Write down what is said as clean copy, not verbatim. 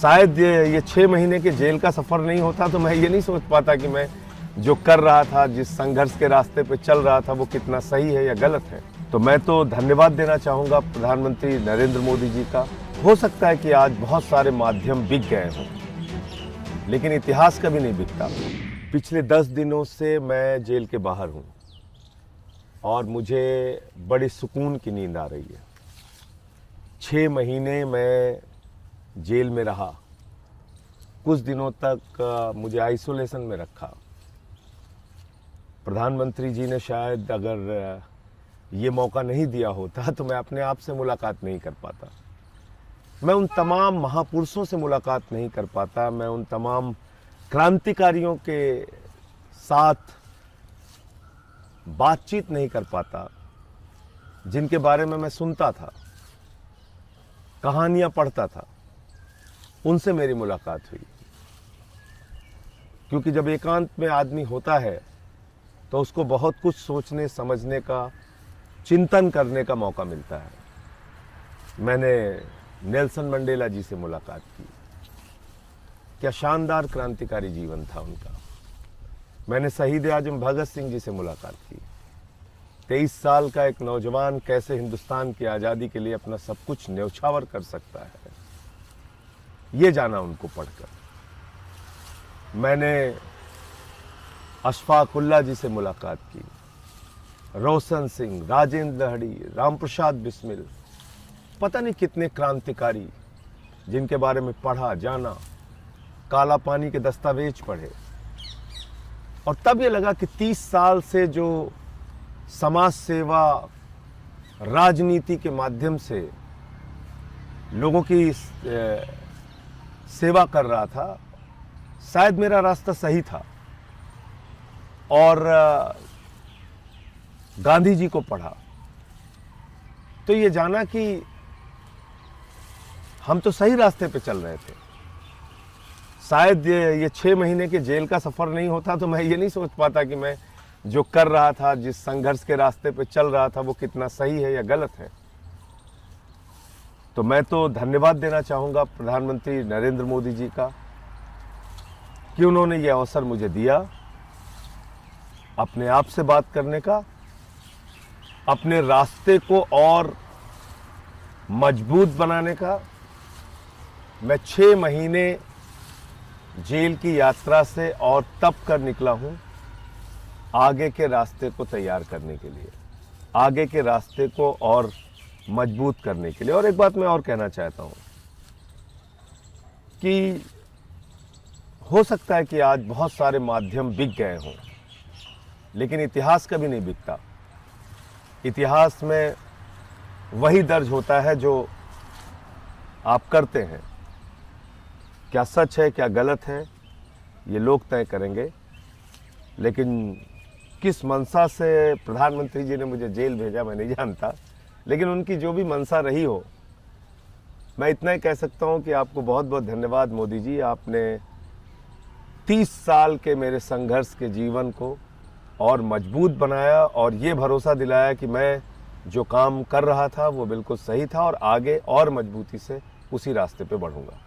शायद ये 6 महीने के जेल का सफ़र नहीं होता तो मैं ये नहीं सोच पाता कि मैं जो कर रहा था, जिस संघर्ष के रास्ते पे चल रहा था, वो कितना सही है या गलत है। तो मैं तो धन्यवाद देना चाहूँगा प्रधानमंत्री नरेंद्र मोदी जी का। हो सकता है कि आज बहुत सारे माध्यम बिक गए हों, लेकिन इतिहास कभी नहीं बिकता। पिछले 10 दिनों से मैं जेल के बाहर हूँ और मुझे बड़ी सुकून की नींद आ रही है। 6 महीने मैं जेल में रहा, कुछ दिनों तक मुझे आइसोलेशन में रखा। प्रधानमंत्री जी ने शायद अगर ये मौका नहीं दिया होता तो मैं अपने आप से मुलाकात नहीं कर पाता, मैं उन तमाम महापुरुषों से मुलाकात नहीं कर पाता, मैं उन तमाम क्रांतिकारियों के साथ बातचीत नहीं कर पाता जिनके बारे में मैं सुनता था, कहानियां पढ़ता था। उनसे मेरी मुलाकात हुई, क्योंकि जब एकांत में आदमी होता है तो उसको बहुत कुछ सोचने समझने का, चिंतन करने का मौका मिलता है। मैंने नेल्सन मंडेला जी से मुलाकात की, क्या शानदार क्रांतिकारी जीवन था उनका। मैंने शहीद आजम भगत सिंह जी से मुलाकात की। 23 साल का एक नौजवान कैसे हिंदुस्तान की आज़ादी के लिए अपना सब कुछ न्यौछावर कर सकता है, ये जाना उनको पढ़कर। मैंने अशफाक उल्लाह जी से मुलाकात की, रोशन सिंह, राजेंद्र दहड़ी, राम प्रसाद बिस्मिल, पता नहीं कितने क्रांतिकारी जिनके बारे में पढ़ा, जाना, काला पानी के दस्तावेज पढ़े। और तब ये लगा कि 30 साल से जो समाज सेवा, राजनीति के माध्यम से लोगों की सेवा कर रहा था, शायद मेरा रास्ता सही था। और गांधी जी को पढ़ा तो ये जाना कि हम तो सही रास्ते पे चल रहे थे। शायद ये 6 महीने के जेल का सफ़र नहीं होता तो मैं ये नहीं सोच पाता कि मैं जो कर रहा था, जिस संघर्ष के रास्ते पे चल रहा था, वो कितना सही है या गलत है। तो मैं तो धन्यवाद देना चाहूँगा प्रधानमंत्री नरेंद्र मोदी जी का कि उन्होंने ये अवसर मुझे दिया अपने आप से बात करने का, अपने रास्ते को और मजबूत बनाने का। मैं 6 महीने जेल की यात्रा से और तप कर निकला हूँ आगे के रास्ते को तैयार करने के लिए, आगे के रास्ते को और मजबूत करने के लिए। और एक बात मैं और कहना चाहता हूँ कि हो सकता है कि आज बहुत सारे माध्यम बिक गए हों, लेकिन इतिहास कभी नहीं बिकता। इतिहास में वही दर्ज होता है जो आप करते हैं। क्या सच है, क्या गलत है, ये लोग तय करेंगे। लेकिन किस मंशा से प्रधानमंत्री जी ने मुझे जेल भेजा मैं नहीं जानता, लेकिन उनकी जो भी मंशा रही हो, मैं इतना ही कह सकता हूं कि आपको बहुत बहुत धन्यवाद मोदी जी। आपने 30 साल के मेरे संघर्ष के जीवन को और मजबूत बनाया और ये भरोसा दिलाया कि मैं जो काम कर रहा था वो बिल्कुल सही था और आगे और मजबूती से उसी रास्ते पे बढ़ूंगा।